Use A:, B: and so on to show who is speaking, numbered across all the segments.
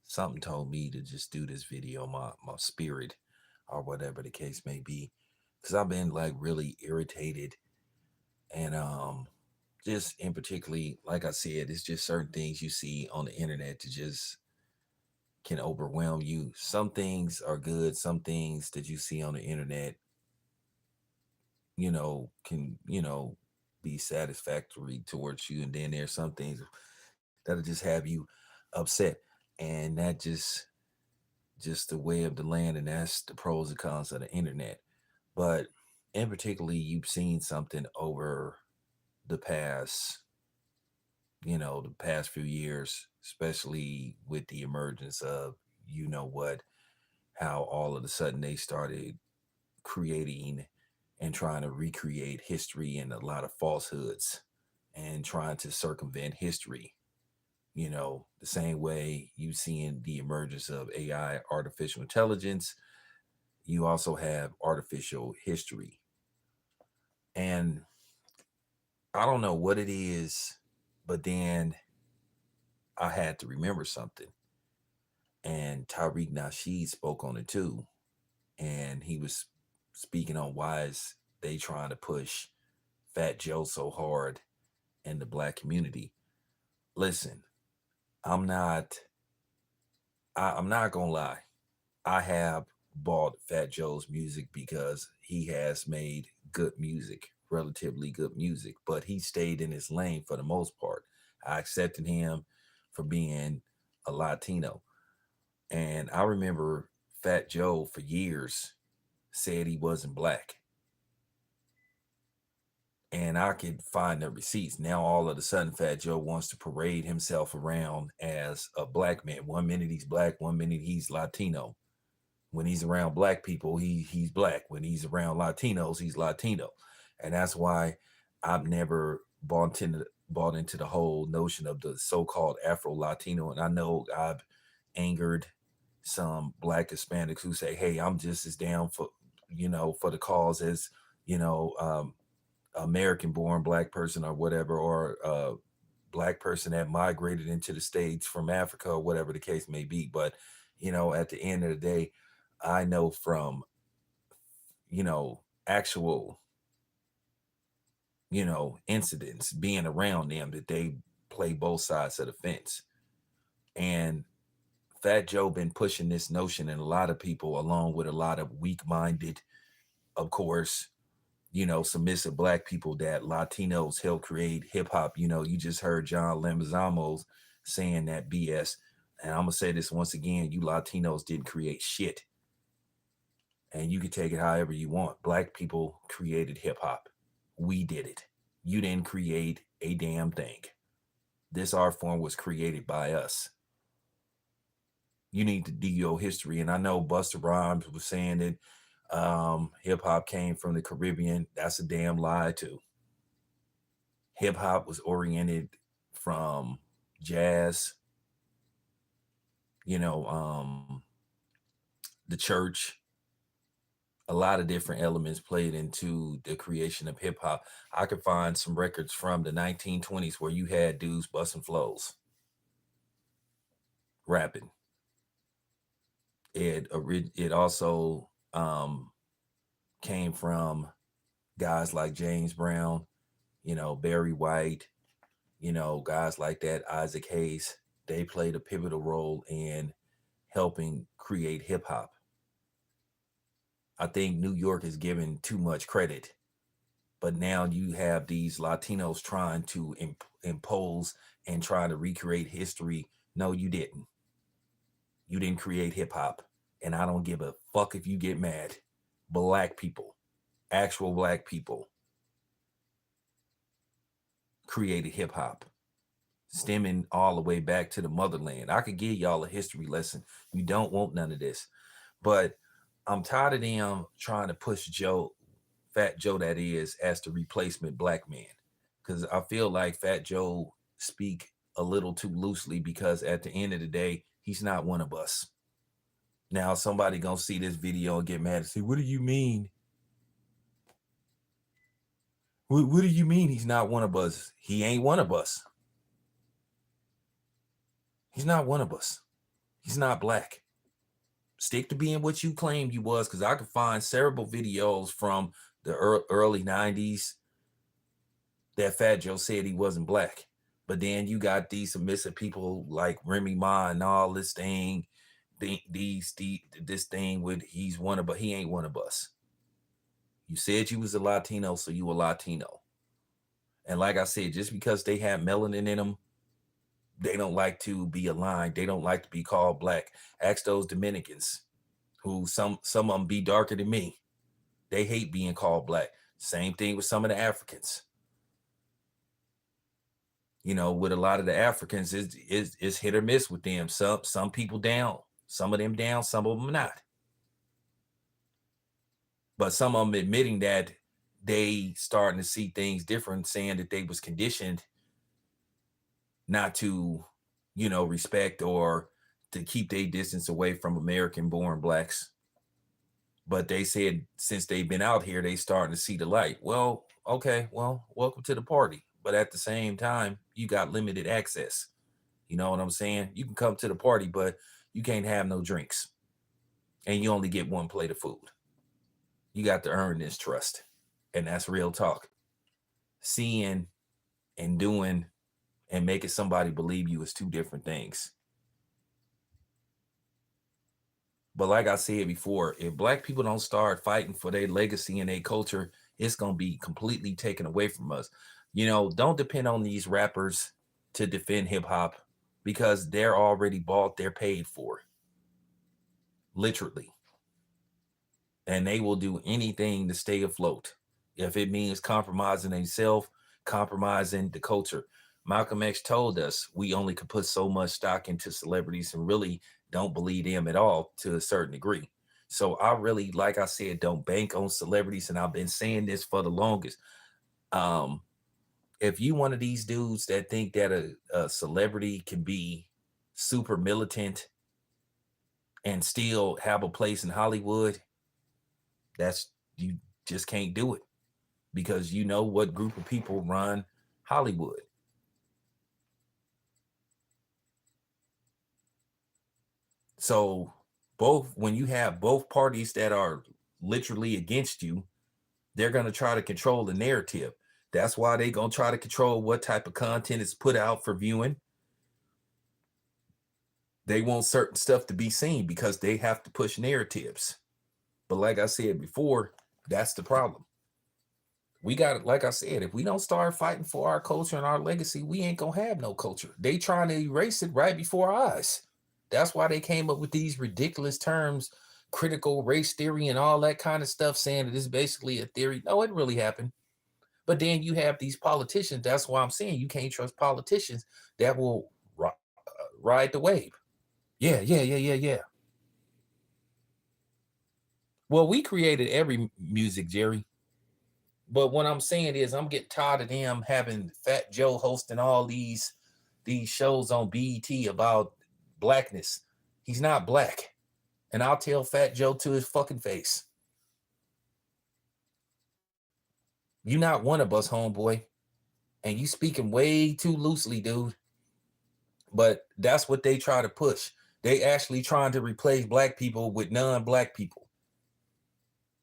A: something told me to just do this video, my spirit, or whatever the case may be, because I've been like really irritated, and just in particularly, like I said, it's just certain things you see on the internet to just can overwhelm you. Some things are good, some things that you see on the internet, can, be satisfactory towards you. And then there's some things that'll just have you upset. And that just the way of the land, and that's the pros and cons of the internet. But in particularly, you've seen something over the past, the past few years, especially with the emergence of, what, how all of a sudden they started creating and trying to recreate history and a lot of falsehoods and trying to circumvent history. The same way you seeing the emergence of AI, artificial intelligence, you also have artificial history. And I don't know what it is, but then I had to remember something. And Tariq Nasheed spoke on it too. And he was speaking on why is they trying to push Fat Joe so hard in the black community. Listen, I'm not I'm not gonna lie. I have bought Fat Joe's music because he has made good music, relatively good music, but he stayed in his lane for the most part. I accepted him for being a Latino. And I remember Fat Joe for years said he wasn't black. And I could find the receipts. Now all of a sudden, Fat Joe wants to parade himself around as a black man. One minute he's black, one minute he's Latino. When he's around black people, he's black. When he's around Latinos, he's Latino. And that's why I've never bought into the whole notion of the so-called Afro Latino. And I know I've angered some black Hispanics who say, "Hey, I'm just as down for for the cause as you know American born black person or whatever, or black person that migrated into the States from Africa or whatever the case may be." But, at the end of the day, I know from, actual, incidents being around them that they play both sides of the fence. And Fat Joe been pushing this notion, and a lot of people, along with a lot of weak minded, of course, submissive black people, that Latinos helped create hip hop. You just heard John Lamazamos saying that BS. And I'm gonna say this once again: you Latinos didn't create shit, and you can take it however you want. Black people created hip hop. We did it. You didn't create a damn thing. This art form was created by us. You need to do your history. And I know Busta Rhymes was saying that hip hop came from the Caribbean. That's a damn lie too. Hip hop was oriented from jazz, you know, um, the church. A lot of different elements played into the creation of hip hop. I could find some records from the 1920s where you had dudes busting flows, rapping. It also came from guys like James Brown, Barry White, guys like that, Isaac Hayes. They played a pivotal role in helping create hip hop. I think New York is given too much credit, but now you have these Latinos trying to impose and trying to recreate history. No, you didn't. You didn't create hip hop. And I don't give a fuck if you get mad. Black people, actual black people, created hip hop, stemming all the way back to the motherland. I could give y'all a history lesson. You don't want none of this. But I'm tired of them trying to push Joe, Fat Joe, that is, as the replacement black man. Because I feel like Fat Joe speak a little too loosely, because at the end of the day, he's not one of us. Now somebody gonna see this video and get mad and say, "What do you mean? What do you mean he's not one of us?" He ain't one of us. He's not one of us. He's not black. Stick to being what you claimed you was, because I could find several videos from the early 90s that Fat Joe said he wasn't black. But then you got these submissive people like Remy Ma and all this thing, this thing with he's one of, but he ain't one of us. You said you was a Latino, so you a Latino. And like I said, just because they have melanin in them, they don't like to be aligned. They don't like to be called black. Ask those Dominicans, who some of them be darker than me. They hate being called black. Same thing with some of the Africans. You know, with a lot of the Africans, it's hit or miss with them. Some people down, some of them down, some of them not. But some of them admitting that they starting to see things different, saying that they was conditioned not to, respect or to keep their distance away from American-born blacks. But they said since they've been out here, they starting to see the light. Well, okay, well, welcome to the party. But at the same time, you got limited access. You know what I'm saying? You can come to the party, but you can't have no drinks. And you only get one plate of food. You got to earn this trust. And that's real talk. Seeing and doing and making somebody believe you is two different things. But like I said before, if black people don't start fighting for their legacy and their culture, it's going to be completely taken away from us. Don't depend on these rappers to defend hip hop, because they're already bought, they're paid for. Literally. And they will do anything to stay afloat. If it means compromising themselves, compromising the culture. Malcolm X told us we only could put so much stock into celebrities and really don't believe them at all to a certain degree. So I really, like I said, don't bank on celebrities. And I've been saying this for the longest. If you one of these dudes that think that a celebrity can be super militant and still have a place in Hollywood, you just can't do it, because you know what group of people run Hollywood. So when you have both parties that are literally against you, they're going to try to control the narrative. That's why they're going to try to control what type of content is put out for viewing. They want certain stuff to be seen because they have to push narratives. But like I said before, that's the problem. We got it. Like I said, if we don't start fighting for our culture and our legacy, we ain't going to have no culture. They trying to erase it right before our eyes. That's why they came up with these ridiculous terms, critical race theory and all that kind of stuff, saying that it's basically a theory. No, it really happened. But then you have these politicians. That's why I'm saying you can't trust politicians that will ride the wave. Yeah. Well, we created every music, Jerry. But what I'm saying is I'm getting tired of them having Fat Joe hosting all these shows on BET about blackness. He's not black. And I'll tell Fat Joe to his fucking face. You're not one of us, homeboy. And you speaking way too loosely, dude. But that's what they try to push. They actually trying to replace black people with non-black people.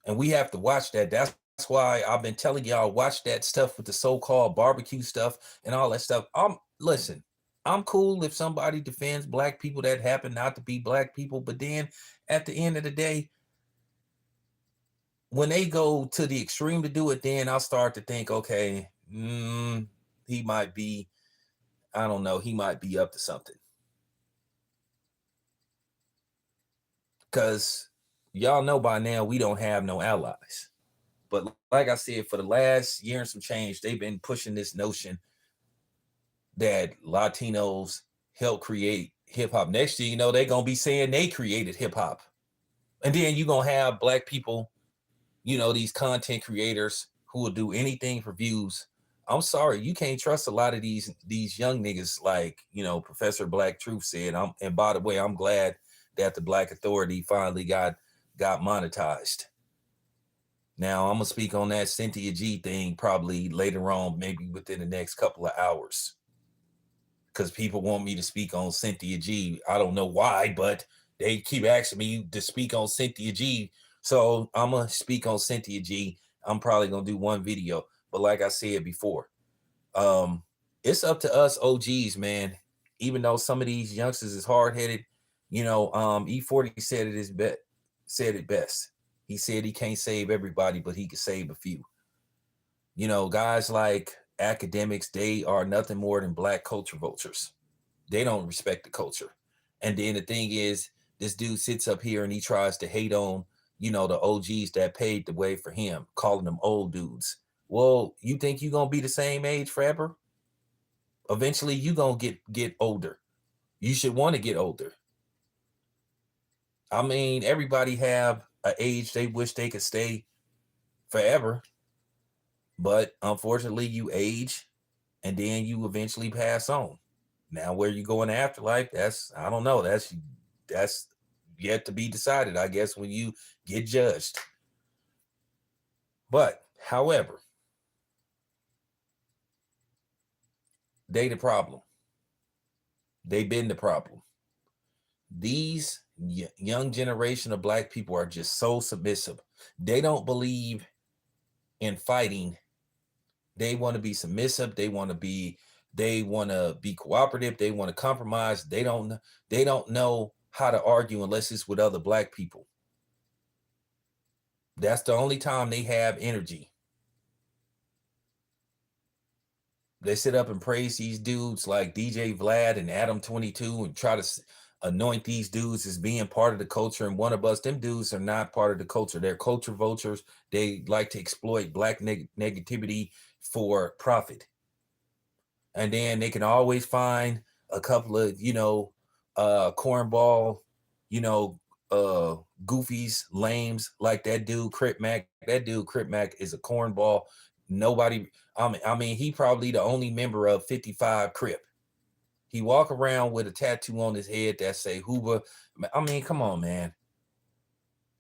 A: And we have to watch that. That's why I've been telling y'all, watch that stuff with the so-called barbecue stuff and all that stuff. Listen, I'm cool if somebody defends black people that happen not to be black people. But then at the end of the day, when they go to the extreme to do it, then I'll start to think, okay, he might be, I don't know, he might be up to something. Because y'all know by now we don't have no allies. But like I said, for the last year and some change, they've been pushing this notion that Latinos help create hip hop. Next year, they're going to be saying they created hip hop. And then you're going to have black people, these content creators who will do anything for views. I'm sorry, you can't trust a lot of these young niggas, like, Professor Black Truth said. And by the way, I'm glad that the Black Authority finally got monetized. Now, I'm going to speak on that Cynthia G thing probably later on, maybe within the next couple of hours. because people want me to speak on Cynthia G. I don't know why, but they keep asking me to speak on Cynthia G. So I'm gonna speak on Cynthia G. I'm probably gonna do one video, but like I said before, um, it's up to us OGs, man. Even though some of these youngsters is hard headed, E40 said it best. He said he can't save everybody, but he can save a few. Guys like academics, they are nothing more than black culture vultures. They don't respect the culture. And then the thing is, this dude sits up here and he tries to hate on, the OGs that paved the way for him, calling them old dudes. Well, you think you're gonna be the same age forever? Eventually you gonna get older. You should want to get older. I mean, everybody have an age they wish they could stay forever. But unfortunately, you age and then you eventually pass on. Now, where you go in the afterlife, I don't know. That's yet to be decided, I guess, when you get judged. But, however, they the problem. They been the problem. These young generation of black people are just so submissive. They don't believe in fighting. They want to be submissive. They want to be cooperative. They want to compromise. They don't know how to argue unless it's with other black people. That's the only time they have energy. They sit up and praise these dudes like DJ Vlad and Adam 22 and try to anoint these dudes as being part of the culture. And one of us, them dudes are not part of the culture. They're culture vultures. They like to exploit black negativity for profit. And then they can always find a couple of, cornball, goofies, lames like that dude, Crip Mac. That dude, Crip Mac, is a cornball. Nobody, he probably the only member of 55 Crip. He walk around with a tattoo on his head that say Hoover. I mean, come on, man.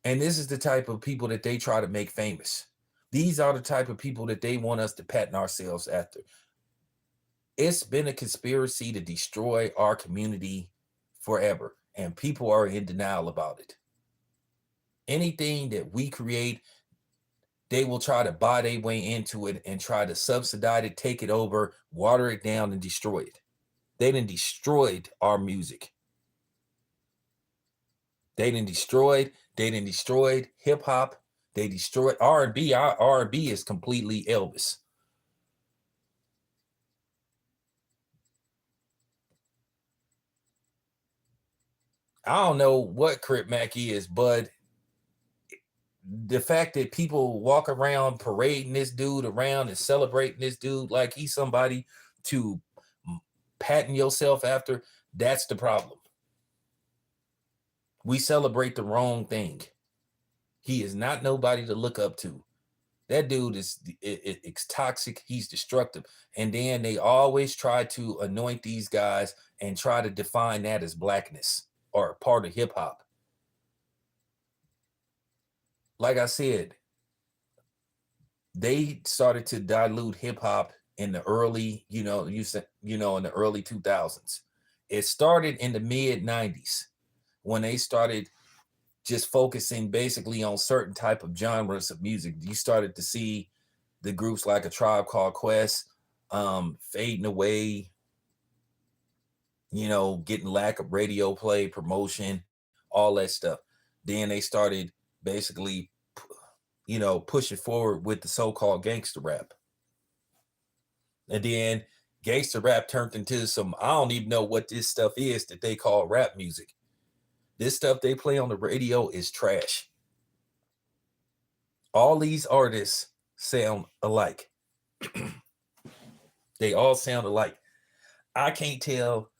A: And this is the type of people that they try to make famous. These are the type of people that they want us to pattern ourselves after. It's been a conspiracy to destroy our community forever, and people are in denial about it. Anything that we create, they will try to buy their way into it and try to subsidize it, take it over, water it down, and destroy it. They done destroyed our music. They done destroyed hip hop. They destroyed R&B. Our R&B is completely Elvis. I don't know what Crip Mac is, but the fact that people walk around parading this dude around and celebrating this dude like he's somebody to pattern yourself after, that's the problem. We celebrate the wrong thing. He is not nobody to look up to. That dude it's toxic. He's destructive. And then they always try to anoint these guys and try to define that as blackness or part of hip hop. Like I said, they started to dilute hip hop in the early, in the early 2000s. It started in the mid 90s when they started just focusing basically on certain type of genres of music. You started to see the groups like A Tribe Called Quest fading away, getting lack of radio play, promotion, all that stuff. Then they started basically, pushing forward with the so-called gangster rap. And then gangster rap turned into I don't even know what this stuff is that they call rap music. This stuff they play on the radio is trash. All these artists sound alike. They all sound alike. I can't tell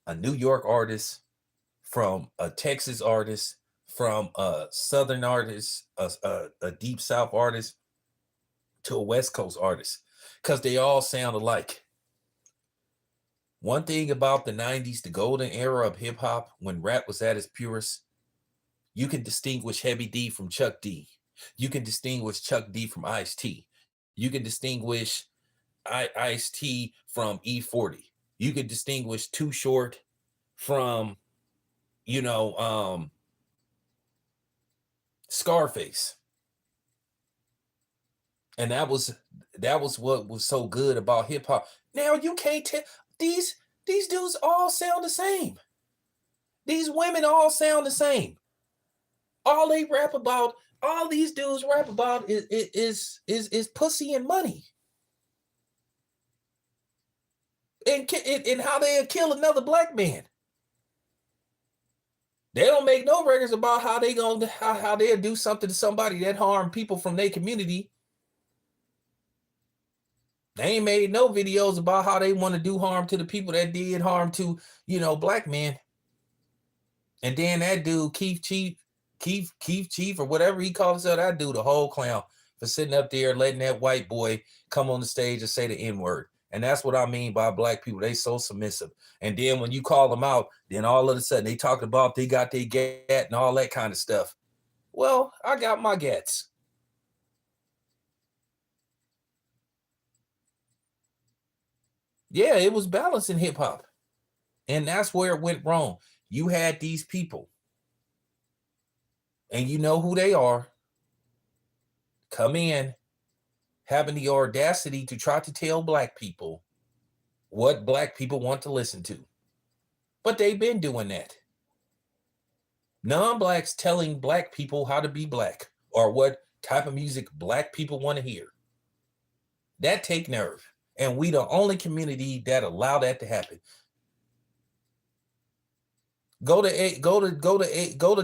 A: a New York artist from a Texas artist, from a Southern artist, a Deep South artist, to a West Coast artist, because they all sound alike. One thing about the 90s, the golden era of hip hop, when rap was at its purest, you can distinguish Heavy D from Chuck D. You can distinguish Chuck D from Ice-T. You can distinguish Ice-T from E40. You could distinguish Too Short from, you know, Scarface. And that was what was so good about hip hop. Now you can't tell these dudes all sound the same. These women all sound the same. All they rap about, all these dudes rap about is pussy and money. And how they'll kill another black man. They don't make no records about how they gonna how they'll do something to somebody that harm people from their community. They ain't made no videos about how they want to do harm to the people that did harm to, black men. And then that dude, Keith Chief, or whatever he calls himself, that dude, the whole clown for sitting up there letting that white boy come on the stage and say the N-word. And that's what I mean by black people. They so submissive. And then when you call them out, then all of a sudden they talk about they got their gat and all that kind of stuff. Well, I got my gats. Yeah, it was balanced in hip hop. And that's where it went wrong. You had these people, and you know who they are, come in having the audacity to try to tell black people what black people want to listen to. But they've been doing that. Non-blacks telling black people how to be black or what type of music black people want to hear. That take nerve. And we the only community that allow that to happen. Go to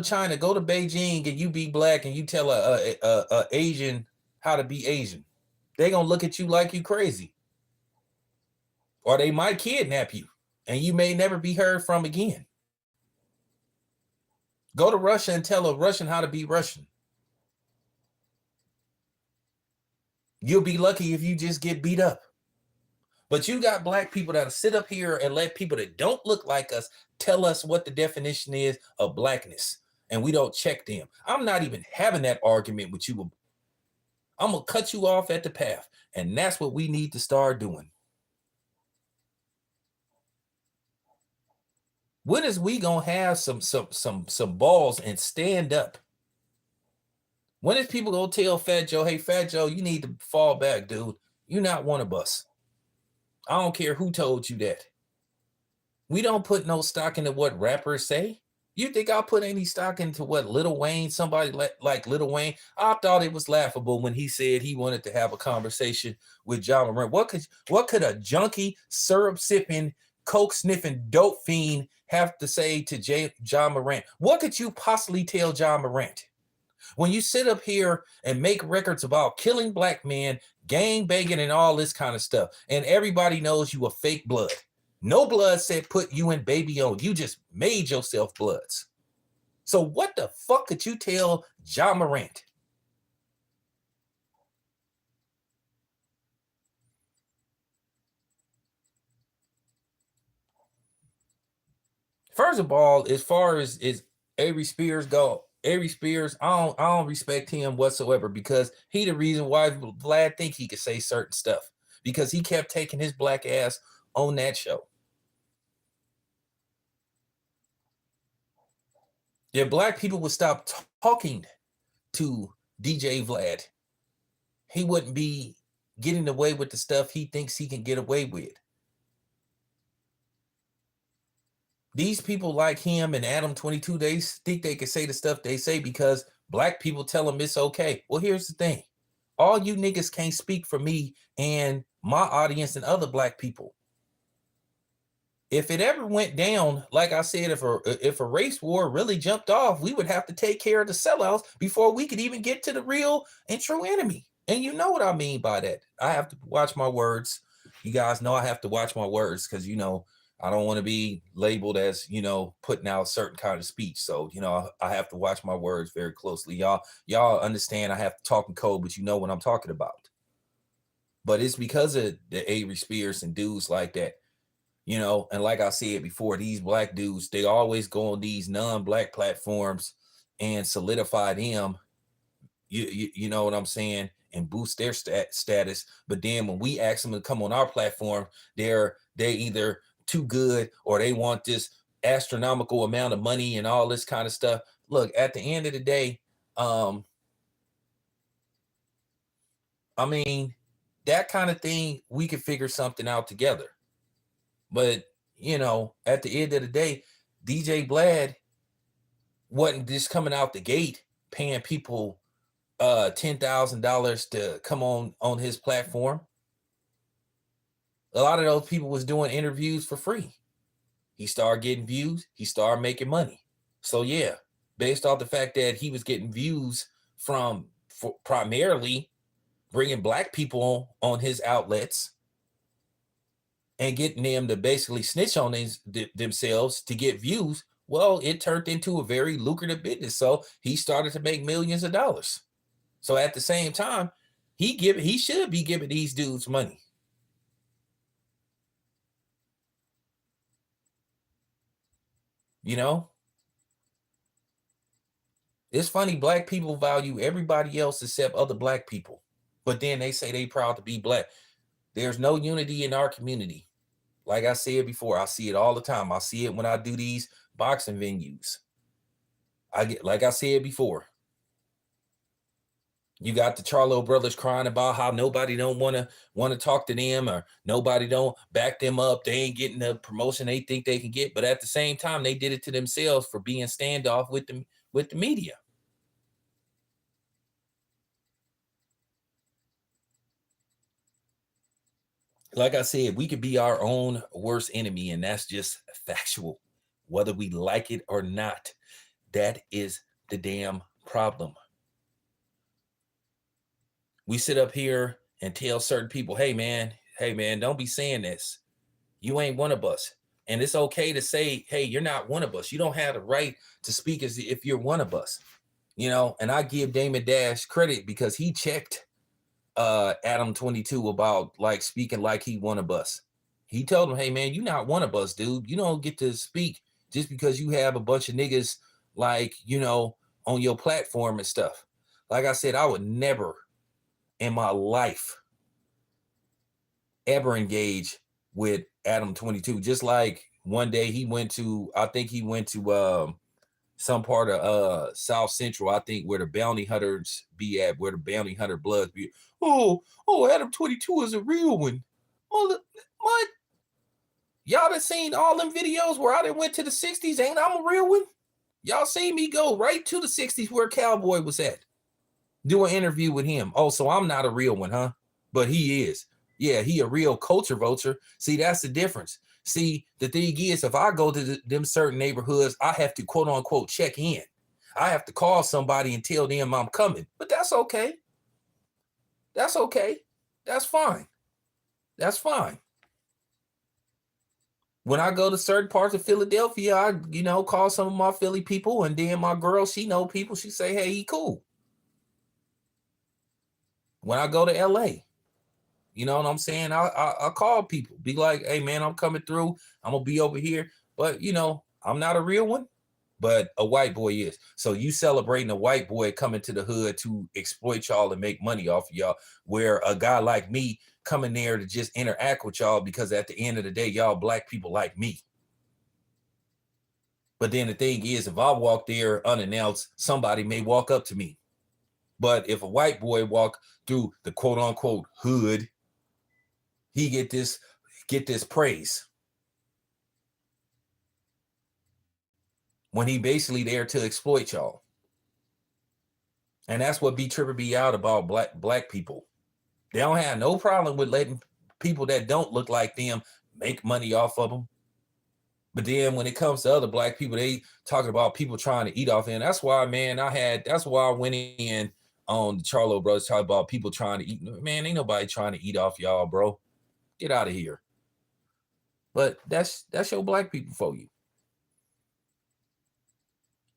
A: China, go to Beijing, and you be black, and you tell a Asian how to be Asian. They gonna look at you like you crazy, or they might kidnap you, and you may never be heard from again. Go to Russia and tell a Russian how to be Russian. You'll be lucky if you just get beat up. But you got black people that'll sit up here and let people that don't look like us tell us what the definition is of blackness. And we don't check them. I'm not even having that argument with you. I'm going to cut you off at the path. And that's what we need to start doing. When is we going to have some balls and stand up? When is people going to tell Fat Joe, hey, Fat Joe, you need to fall back, dude. You're not one of us. I don't care who told you that. We don't put no stock into what rappers say. You think I'll put any stock into what Lil Wayne, somebody like Lil Wayne? I thought it was laughable when he said he wanted to have a conversation with John Morant. What could a junkie, syrup sipping, coke sniffing, dope fiend have to say to John Morant? What could you possibly tell John Morant? When you sit up here and make records about killing black men, gang banging, and all this kind of stuff, and everybody knows you a fake blood. No blood said put you and baby on. You just made yourself bloods. So what the fuck could you tell John Morant? First of all, as far as Avery Spears go, Avery Spears, I don't respect him whatsoever, because he the reason why Vlad think he could say certain stuff, because he kept taking his black ass on that show. If black people would stop talking to DJ Vlad, he wouldn't be getting away with the stuff he thinks he can get away with. These people like him and Adam 22, they think they can say the stuff they say because black people tell them it's okay. Well, here's the thing. All you niggas can't speak for me and my audience and other black people. If it ever went down, like I said, if a race war really jumped off, we would have to take care of the sellouts before we could even get to the real and true enemy. And you know what I mean by that. I have to watch my words. You guys know I have to watch my words because, I don't want to be labeled as, putting out a certain kind of speech. So, I have to watch my words very closely. Y'all understand I have to talk in code, but you know what I'm talking about. But it's because of the Avery Spears and dudes like that. And like I said before, these black dudes, they always go on these non-black platforms and solidify them, you know what I'm saying, and boost their status. But then when we ask them to come on our platform, they either too good, or they want this astronomical amount of money and all this kind of stuff. Look, at the end of the day, I mean, that kind of thing, we could figure something out together. But, at the end of the day, DJ Vlad wasn't just coming out the gate paying people $10,000 to come on his platform. A lot of those people was doing interviews for free. He started getting views. He started making money. So yeah, based off the fact that he was getting views from primarily bringing black people on his outlets and getting them to basically snitch on themselves to get views, well, it turned into a very lucrative business. So he started to make millions of dollars. So at the same time, he should be giving these dudes money. It's funny, black people value everybody else except other black people. But then they say they proud to be black. There's no unity in our community. Like I said before, I see it all the time. I see it when I do these boxing venues. Like I said before, you got the Charlo brothers crying about how nobody don't want to talk to them, or nobody don't back them up. They ain't getting the promotion they think they can get. But at the same time, they did it to themselves for being standoff with the media. Like I said, we could be our own worst enemy, and that's just factual, whether we like it or not. That is the damn problem. We sit up here and tell certain people, hey man, don't be saying this. You ain't one of us. And it's okay to say, hey, you're not one of us. You don't have the right to speak as if you're one of us. And I give Damon Dash credit because he checked Adam 22 about like speaking like he one of us. He told him, hey man, you're not one of us, dude. You don't get to speak just because you have a bunch of niggas like, on your platform and stuff. Like I said, I would never in my life ever engage with Adam 22. Just like one day I think he went to some part of South Central, I think, where the bounty hunters be at, where the bounty hunter bloods be. Oh, Adam 22 is a real one. What? Y'all done seen all them videos where I done went to the 60s? Ain't I'm a real one? Y'all seen me go right to the 60s where Cowboy was at. Do an interview with him. Oh, so I'm not a real one, huh? But he is. Yeah, he a real culture vulture. See, that's the difference. See, the thing is, if I go to them certain neighborhoods, I have to quote unquote check in. I have to call somebody and tell them I'm coming. But that's okay. That's okay. That's fine. That's fine. When I go to certain parts of Philadelphia, I, call some of my Philly people, and then my girl, she know people. She say, hey, he cool. When I go to LA, you know what I'm saying? I call people, be like, hey man, I'm coming through. I'm gonna be over here. But I'm not a real one, but a white boy is. So you celebrating a white boy coming to the hood to exploit y'all and make money off of y'all, where a guy like me coming there to just interact with y'all because at the end of the day, y'all black people like me. But then the thing is, if I walk there unannounced, somebody may walk up to me. But if a white boy walk through the quote unquote hood, he get this praise when he basically there to exploit y'all. And that's what be tripping me out about black people. They don't have no problem with letting people that don't look like them make money off of them. But then when it comes to other black people, they talking about people trying to eat off them. That's why, man, that's why I went in on the Charlo brothers talking about people trying to eat. Man, ain't nobody trying to eat off y'all, bro. Get out of here. But that's your black people for you.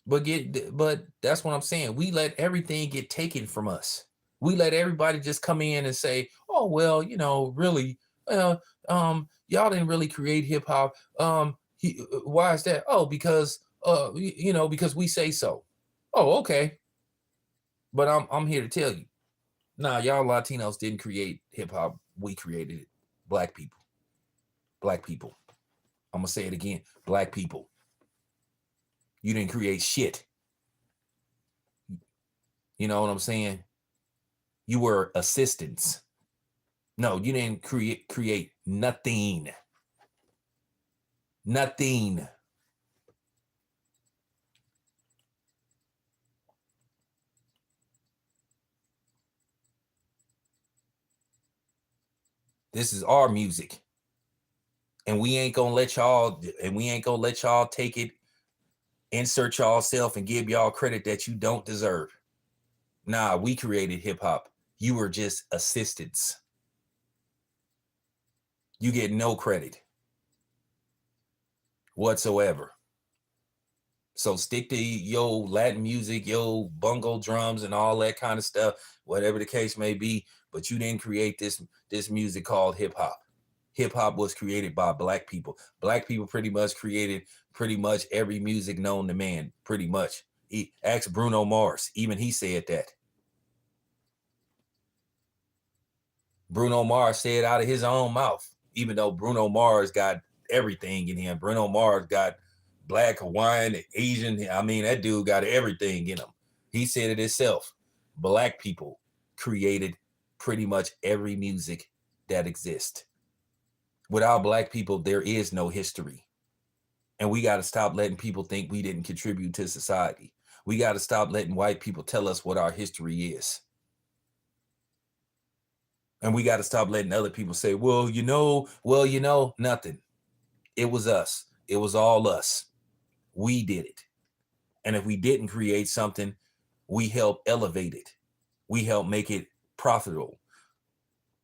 A: But that's what I'm saying. We let everything get taken from us. We let everybody just come in and say, "Oh well, really, y'all didn't really create hip hop. Why is that? Oh, because because we say so. Oh, okay. But I'm here to tell you, nah, y'all Latinos didn't create hip hop. We created it. Black people. Black people. I'm gonna say it again. Black people, you didn't create shit. You know what I'm saying? You were assistants. No, you didn't create nothing. Nothing. This is our music. And we ain't gonna let y'all take it, insert y'all self and give y'all credit that you don't deserve. Nah, we created hip hop. You were just assistants. You get no credit whatsoever. So stick to yo Latin music, yo bongo drums and all that kind of stuff, whatever the case may be. But you didn't create this music called hip hop. Hip hop was created by black people. Black people pretty much created pretty much every music known to man. Pretty much. Ask Bruno Mars. Even he said that. Bruno Mars said out of his own mouth. Even though Bruno Mars got everything in him. Bruno Mars got black, Hawaiian, Asian. I mean, that dude got everything in him. He said it himself. Black people created pretty much every music that exists. Without black people, there is no history. And we got to stop letting people think we didn't contribute to society. We got to stop letting white people tell us what our history is. And we got to stop letting other people say, well, nothing. It was us. It was all us. We did it. And if we didn't create something, we helped elevate it. We helped make it profitable.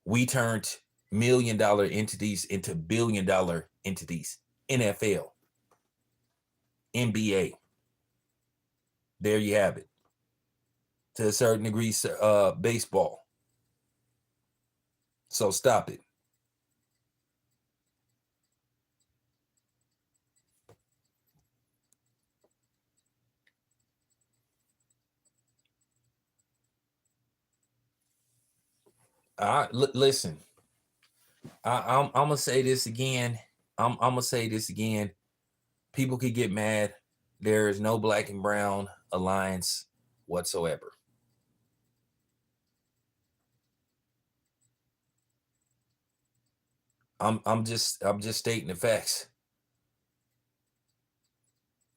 A: We turned $1 million entities into $1 billion entities. NFL, NBA. There you have it. To a certain degree, baseball. So stop it. Listen. I'm gonna say this again. I'm gonna say this again. People could get mad. There is no black and brown alliance whatsoever. I'm just stating the facts.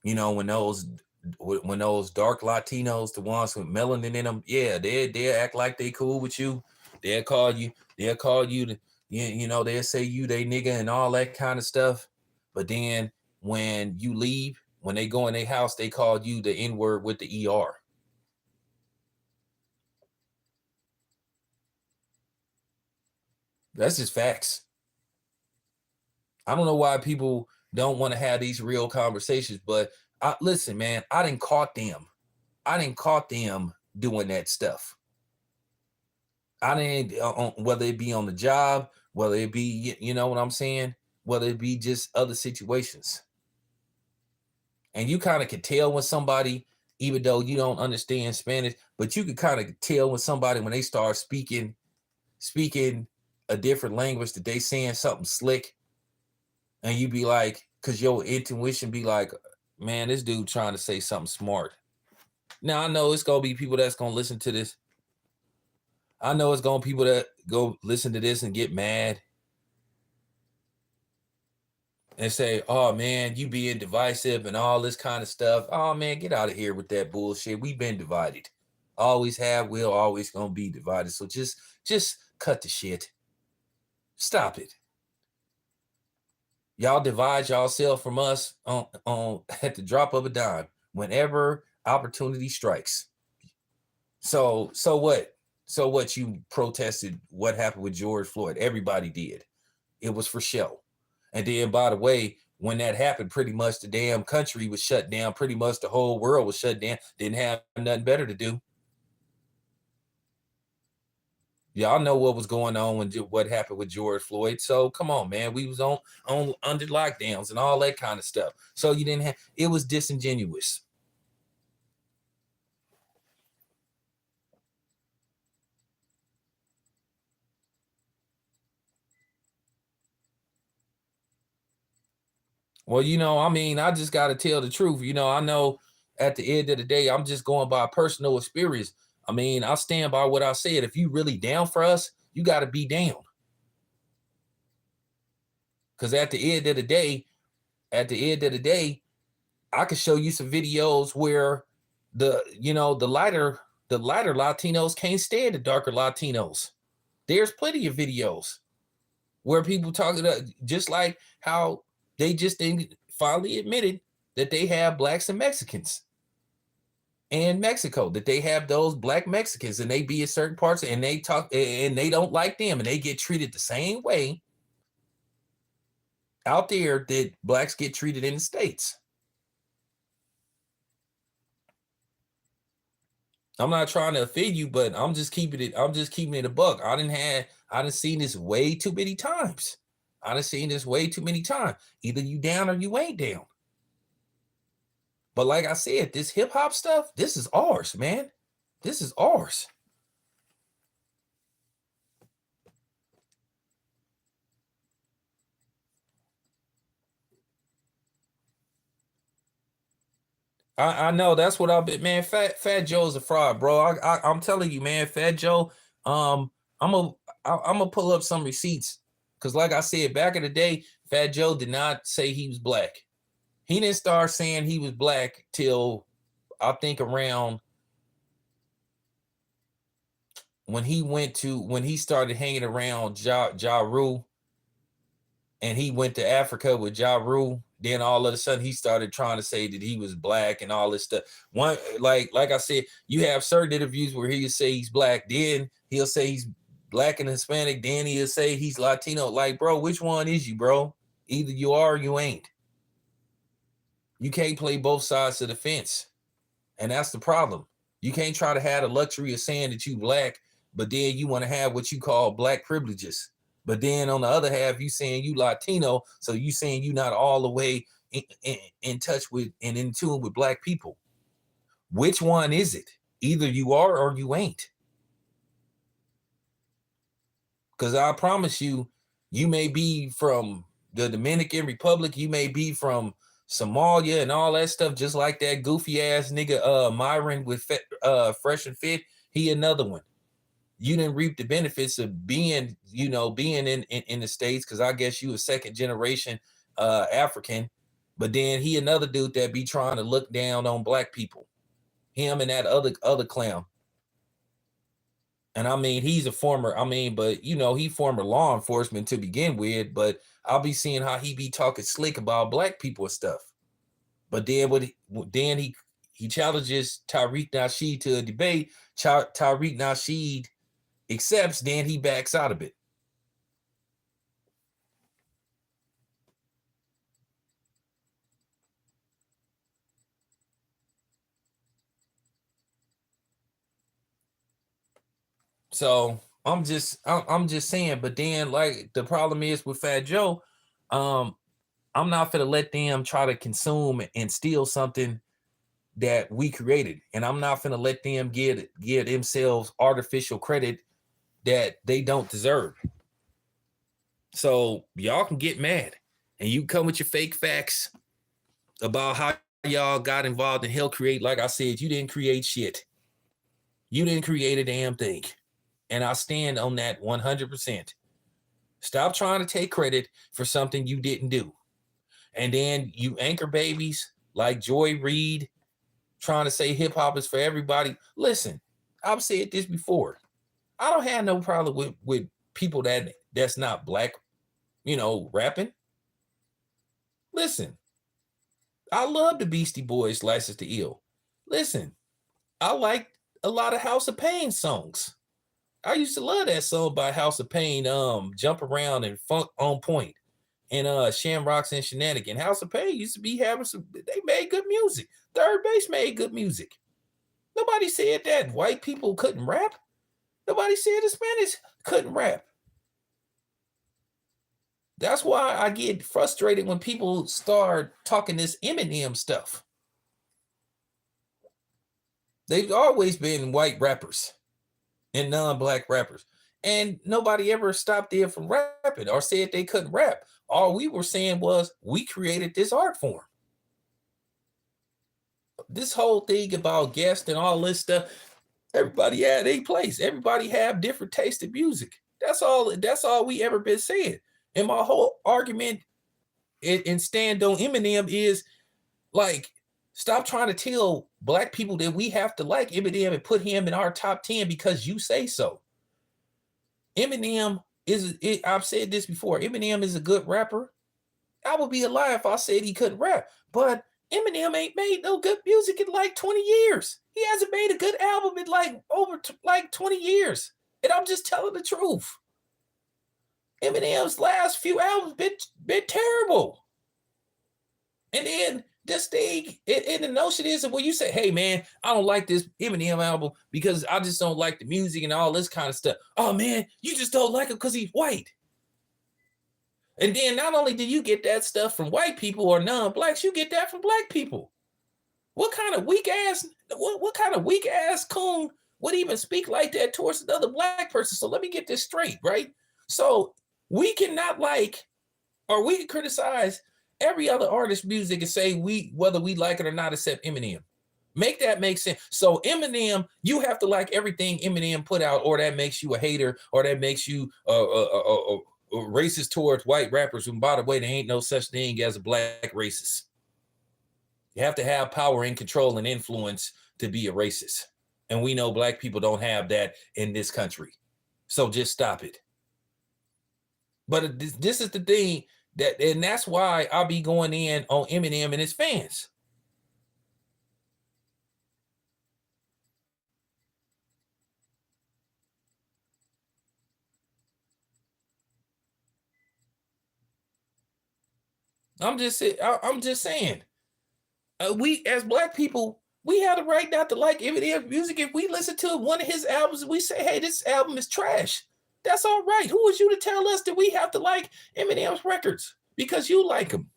A: You know, when those dark Latinos, the ones with melanin in them, yeah, they act like they cool with you. They'll call you they'll say you they nigga and all that kind of stuff. But then when you leave, when they go in their house, they call you the N-word with the ER. That's just facts. I don't know why people don't want to have these real conversations, but listen, man, I didn't caught them. I didn't caught them doing that stuff. I didn't, whether it be on the job, whether it be, you know what I'm saying, whether it be just other situations. And you kind of can tell when somebody, even though you don't understand Spanish, but you can kind of tell when somebody, when they start speaking a different language, that they saying something slick, and you be like, because your intuition be like, man, this dude trying to say something smart. Now I know it's gonna be people that's gonna listen to this. I know it's gonna be people that go listen to this and get mad and say, oh man, you being divisive and all this kind of stuff. Oh man, get out of here with that bullshit. We've been divided. Always have, will always gonna be divided. So just cut the shit. Stop it. Y'all divide yourself from us on at the drop of a dime whenever opportunity strikes. So what? So what, you protested what happened with George Floyd? Everybody did. It was for show. And then, by the way, when that happened, pretty much the damn country was shut down. Pretty much the whole world was shut down. Didn't have nothing better to do. Y'all know what was going on when what happened with George Floyd. So come on, man. We was on under lockdowns and all that kind of stuff. So you didn't have, it was disingenuous. Well, I mean, I just got to tell the truth. I know at the end of the day, I'm just going by personal experience. I mean, I stand by what I said. If you really down for us, you got to be down. Because at the end of the day, I could show you some videos where the lighter Latinos can't stand the darker Latinos. There's plenty of videos where people talking just like how they just finally admitted that they have blacks and Mexicans in Mexico, that they have those black Mexicans and they be in certain parts and they talk and they don't like them and they get treated the same way out there that blacks get treated in the States. I'm not trying to offend you, but I'm just keeping it a buck. I done seen this way too many times. I done seen this way too many times. Either you down or you ain't down. But like I said, this hip hop stuff, this is ours, man. This is ours. I know that's what I've been, man. Fat Joe's a fraud, bro. I'm telling you, man. Fat Joe. Um, I'm a I'm gonna pull up some receipts because, like I said, back in the day, Fat Joe did not say he was black. He didn't start saying he was black till I think around when he started hanging around Ja Rule and he went to Africa with Ja Rule. Then all of a sudden he started trying to say that he was black and all this stuff. One like I said, you have certain interviews where he'll say he's black, then he'll say he's black and Hispanic, then he'll say he's Latino. Like, bro, which one is you, bro? Either you are or you ain't. You can't play both sides of the fence. And that's the problem. You can't try to have the luxury of saying that you black, but then you want to have what you call black privileges. But then on the other half, you saying you Latino, so you saying you not all the way in touch with and in tune with black people. Which one is it? Either you are or you ain't. Because I promise you, you may be from the Dominican Republic, you may be from Somalia and all that stuff, just like that goofy ass nigga Myron with Fresh and Fit. He another one. You didn't reap the benefits of being in the States, because I guess you a second generation African. But then he another dude that be trying to look down on black people. Him and that other clown. And I mean, he's a former, but he former law enforcement to begin with, but I'll be seeing how he be talking slick about black people and stuff. But then he challenges Tariq Nasheed to a debate. Tariq Nasheed accepts, then he backs out of it. So I'm just saying, but then like the problem is with Fat Joe, um, I'm not gonna let them try to consume and steal something that we created, and I'm not gonna let them give themselves artificial credit that they don't deserve. So y'all can get mad, and you come with your fake facts about how y'all got involved in Hell Create. Like I said, you didn't create shit. You didn't create a damn thing, and I stand on that 100%. Stop trying to take credit for something you didn't do. And then you anchor babies like Joy Reid trying to say hip hop is for everybody. Listen, I've said this before. I don't have no problem with people that's not black, rapping. Listen, I love the Beastie Boys' License to Ill. Listen, I like a lot of House of Pain songs. I used to love that song by House of Pain, Jump Around and Funk on Point, and Shamrocks and Shenanigan. House of Pain used to be having they made good music. Third Base made good music. Nobody said that white people couldn't rap. Nobody said Hispanics couldn't rap. That's why I get frustrated when people start talking this Eminem stuff. They've always been white rappers and non-black rappers. And nobody ever stopped them from rapping or said they couldn't rap. All we were saying was we created this art form. This whole thing about guests and all this stuff, everybody had a place. Everybody have different taste in music. That's all we ever been saying. And my whole argument and stand on Eminem is like, stop trying to tell black people that we have to like Eminem and put him in our top 10 because you say so. Eminem I've said this before. Eminem is a good rapper. I would be a lie if I said he couldn't rap. But Eminem ain't made no good music in like 20 years. He hasn't made a good album in like over like 20 years. And I'm just telling the truth. Eminem's last few albums been terrible. And then this thing, and the notion is that when you say, hey man, I don't like this Eminem album because I just don't like the music and all this kind of stuff. Oh man, you just don't like it because he's white. And then not only do you get that stuff from white people or non-blacks, you get that from black people. What kind of weak ass coon would even speak like that towards another black person? So let me get this straight, right? So we cannot like, or we can criticize every other artist's music and say whether we like it or not, except Eminem. Make that make sense. So Eminem, you have to like everything Eminem put out, or that makes you a hater, or that makes you racist towards white rappers. And by the way, there ain't no such thing as a black racist. You have to have power and control and influence to be a racist. And we know black people don't have that in this country. So just stop it. But this is the thing and that's why I'll be going in on Eminem and his fans. I'm just saying, we as black people, we have the right not to like Eminem music. If we listen to one of his albums, we say, hey, this album is trash. That's all right. Who is you to tell us that we have to like Eminem's records because you like them?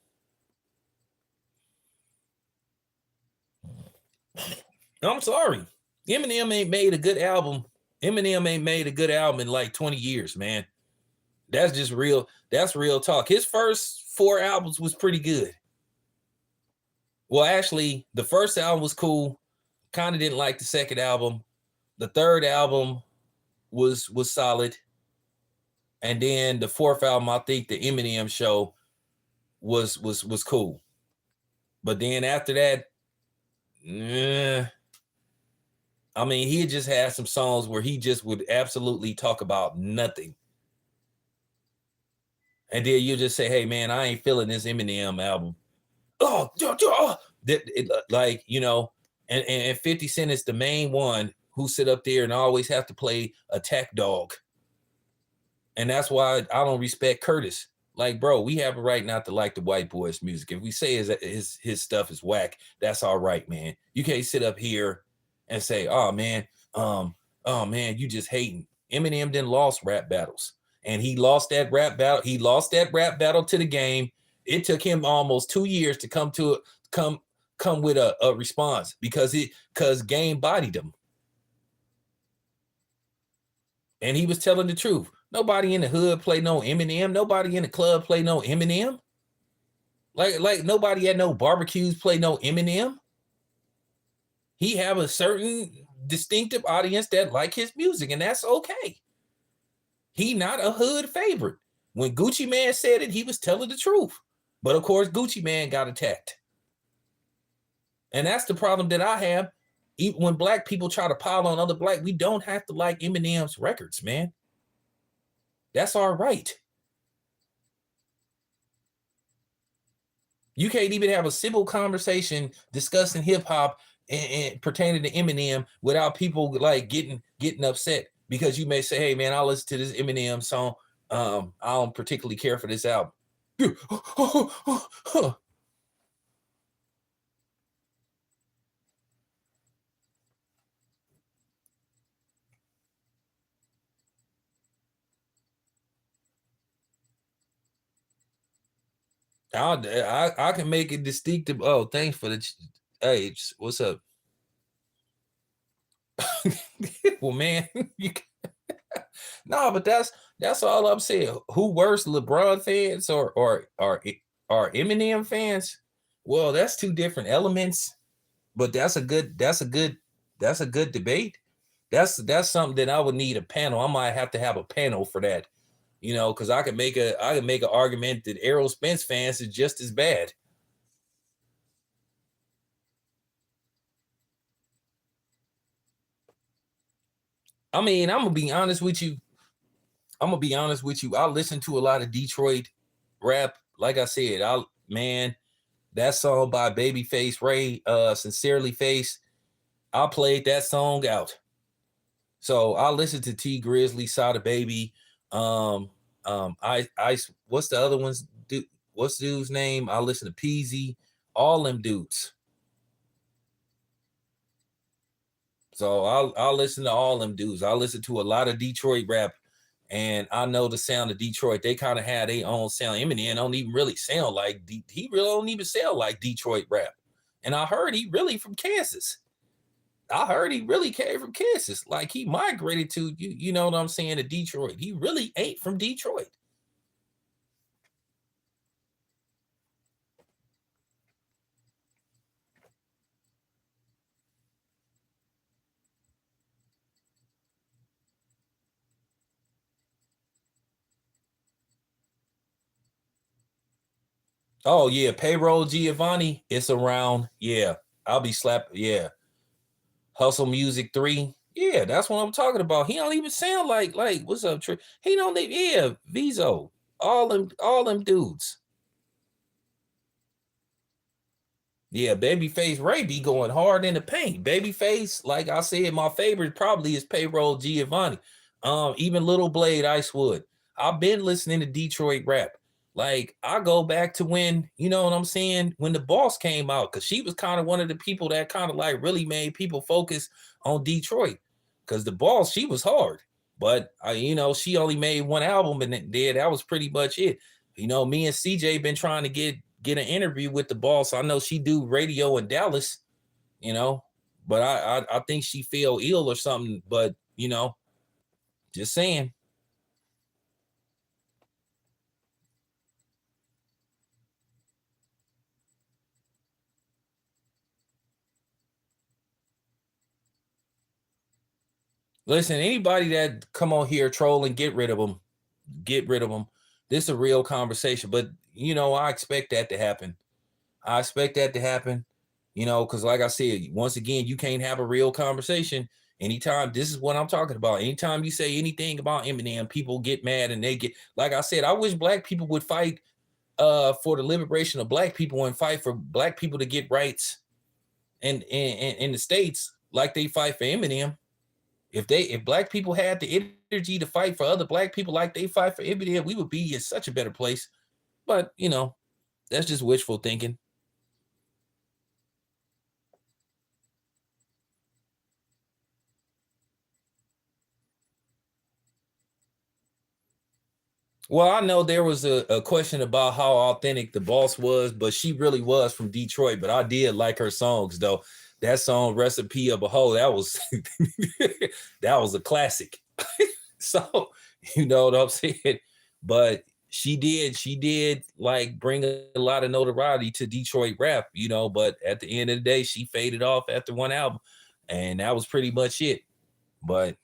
A: I'm sorry. Eminem ain't made a good album. Eminem ain't made a good album in like 20 years, man. That's just real. That's real talk. His first 4 albums was pretty good. Well, actually, the first album was cool. Kind of didn't like the second album. The third album was solid. And then the fourth album, I think the Eminem Show was cool. But then after that, I mean, he just had some songs where he just would absolutely talk about nothing. And then you just say, hey, man, I ain't feeling this Eminem album. Like, you know, and 50 Cent is the main one who sit up there and always have to play attack dog. And that's why I don't respect Curtis. Like, bro, we have a right not to like the white boy's music. If we say his stuff is whack, that's all right, man. You can't sit up here and say, oh man, you just hating. Eminem didn't lost rap battles. And he lost that rap battle. He lost that rap battle to the game. It took him almost 2 years to come with a response because game bodied him. And he was telling the truth. Nobody in the hood play no Eminem. Nobody in the club play no Eminem. Like nobody at no barbecues play no Eminem. He have a certain distinctive audience that like his music, and that's okay. He not a hood favorite. When Gucci Mane said it, he was telling the truth. But of course, Gucci Mane got attacked. And that's the problem that I have. Even when black people try to pile on other black, we don't have to like Eminem's records, man. That's all right. You can't even have a civil conversation discussing hip hop and pertaining to Eminem without people like getting upset because you may say, "Hey, man, I'll listen to this Eminem song. I don't particularly care for this album." I can make it distinctive. Oh, thanks for the hey, what's up? Well, man, No, but that's all I'm saying. Who worse, LeBron fans or Eminem fans? Well, that's two different elements, but that's a good debate. That's something that I would need a panel. I might have to have a panel for that, because I can make an argument that Errol Spence fans is just as bad. I mean, I'm gonna be honest with you. I'm gonna be honest with you. I listen to a lot of Detroit rap. Like I said, I man, that song by Babyface Ray, Sincerely Face, I played that song out. So I listened to T Grizzly, Sada Baby, um, what's the other ones? What's the dude's name? I listen to Peasy, all them dudes. So I'll listen to all them dudes. I listen to a lot of Detroit rap, and I know the sound of Detroit. They kind of had their own sound. Eminem don't even really sound like he really don't even sound like Detroit rap. And I heard he really from Kansas. I heard he really came from Kansas. Like he migrated to you know what I'm saying, to Detroit. He really ain't from Detroit. Oh yeah, payroll Giovanni. It's around. Yeah, I'll be slapped. Yeah, Hustle Music 3. Yeah, that's what I'm talking about. He don't even sound like what's up, Trey? He don't even, yeah, Vizo. All them dudes. Yeah, Babyface Ray be going hard in the paint. Babyface, like I said, my favorite probably is Payroll Giovanni. Even Little Blade Icewood. I've been listening to Detroit rap. Like I go back to when, you know what I'm saying, when the boss came out, because she was kind of one of the people that kind of like really made people focus on Detroit. Because the boss, she was hard. But she only made one album and that was pretty much it. Me and CJ been trying to get an interview with the boss. I know she do radio in Dallas, you know, but I think she feel ill or something. But just saying. Listen, anybody that come on here trolling, get rid of them. Get rid of them. This is a real conversation, but I expect that to happen. I expect that to happen. Because like I said, once again, you can't have a real conversation anytime. This is what I'm talking about. Anytime you say anything about Eminem, people get mad and they get, like I said, I wish black people would fight for the liberation of black people and fight for black people to get rights in the states like they fight for Eminem. If black people had the energy to fight for other black people like they fight for Eminem, we would be in such a better place. But that's just wishful thinking. Well, I know there was a question about how authentic the boss was, but she really was from Detroit. But I did like her songs though. That song "Recipe of a Hoe" that was that was a classic. So you know what I'm saying. But she did like bring a lot of notoriety to Detroit rap, But at the end of the day, she faded off after one album, and that was pretty much it. But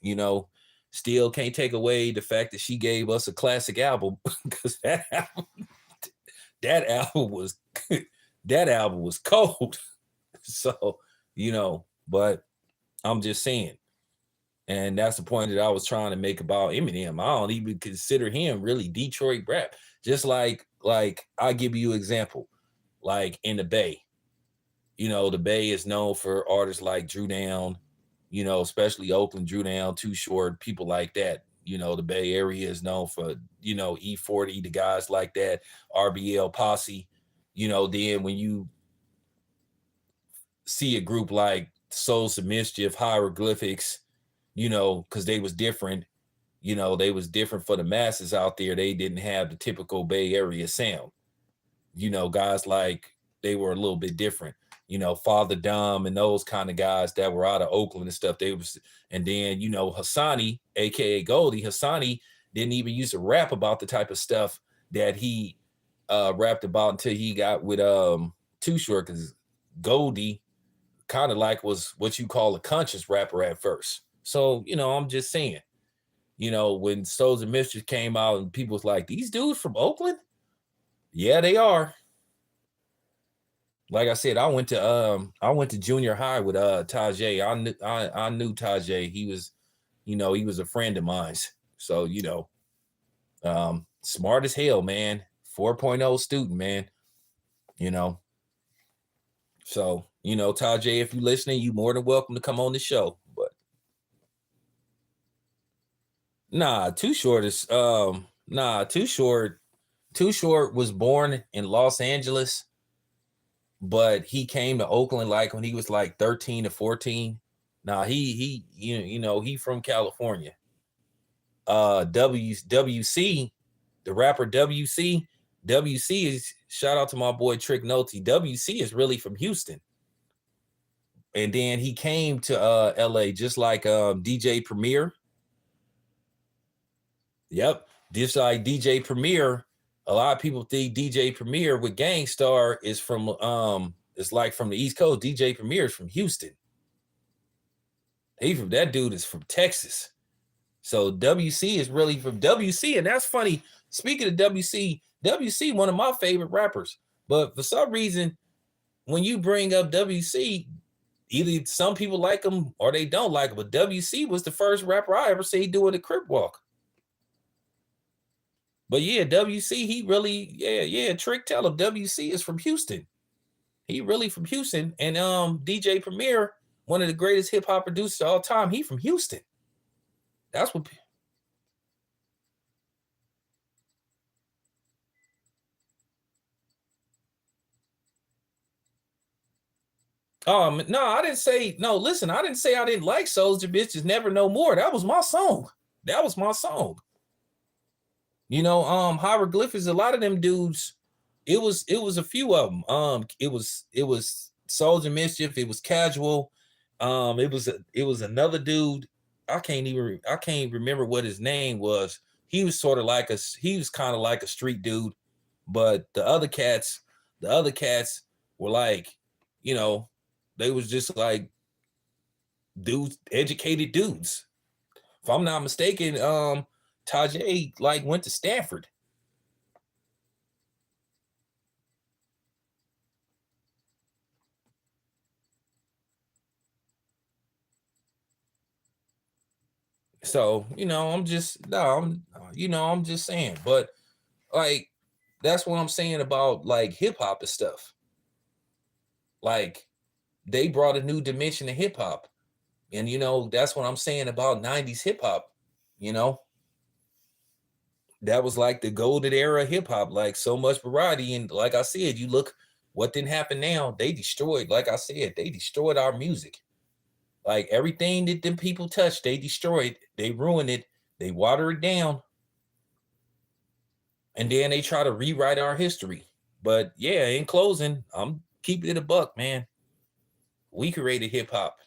A: still can't take away the fact that she gave us a classic album because that album was that album was cold. So but I'm just saying, and that's the point that I was trying to make about Eminem. I don't even consider him really Detroit rap. Just like I give you an example, like in the Bay. The Bay is known for artists like Drew Down, especially Oakland, Drew Down, Too Short, people like that. The Bay Area is known for, E40, the guys like that, RBL Posse. Then when you see a group like Souls of Mischief, Hieroglyphics, because they was different, they was different for the masses out there. They didn't have the typical Bay Area sound. Guys like they were a little bit different. Father Dom and those kind of guys that were out of Oakland and stuff. And then Hassani, aka Goldie, Hassani didn't even used to rap about the type of stuff that he rapped about until he got with Too Short, because Goldie kind of like was what you call a conscious rapper at first. So, I'm just saying, when Souls of Mischief came out and people was like, these dudes from Oakland? Yeah, they are. Like I said, I went to junior high with Tajay. I knew Tajay. He was a friend of mine. So, smart as hell, man. 4.0 student, man. You know. So, Tajay, if you're listening, you more than welcome to come on the show. But Too Short is Too Short was born in Los Angeles, but he came to Oakland like when he was like 13 to 14. He from California. WC, the rapper WC is, shout out to my boy Trick Nolte. WC is really from Houston. And then he came to LA just like DJ Premier. Yep. Just like DJ Premier. A lot of people think DJ Premier with Gangstar is from it's like from the East Coast. DJ Premier is from Houston. That dude is from Texas. So WC is really from WC, and that's funny. Speaking of WC, one of my favorite rappers. But for some reason, when you bring up WC, either some people like him or they don't like him. But WC was the first rapper I ever see doing the crip walk. But yeah, WC, he really, Trick, tell him WC is from Houston. He really from Houston. And DJ Premier, one of the greatest hip hop producers of all time, he from Houston. That's what. No, I didn't say no. Listen, I didn't say I didn't like Soulja Bitches Never No More. That was my song. Hieroglyphics. A lot of them dudes. It was a few of them. It was Soulja Mischief. It was Casual. It was another dude. I can't remember what his name was. He was kind of like a street dude, but the other cats were like, they was just like dudes, educated dudes. If I'm not mistaken, Tajay like went to Stanford. So, I'm just no, I'm just saying. But like that's what I'm saying about like hip hop and stuff. Like they brought a new dimension to hip hop. And that's what I'm saying about 90s hip hop. You know, that was like the golden era of hip hop, like so much variety. And like I said, you look what didn't happen now. They destroyed, like I said, they destroyed our music. Like everything that them people touched, they destroyed, they ruined it, they water it down, and then they try to rewrite our history. But yeah, in closing, I'm keeping it a buck, man. We created hip hop,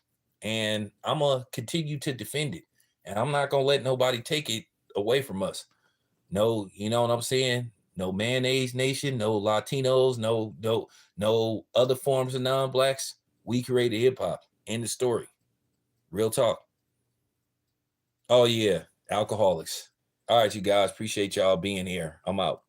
A: and I'm gonna continue to defend it, and I'm not gonna let nobody take it away from us. No, you know what I'm saying? No mayonnaise nation, no Latinos, no other forms of non-blacks. We created hip hop. End of story. Real talk. Oh yeah, alcoholics. All right, you guys. Appreciate y'all being here. I'm out.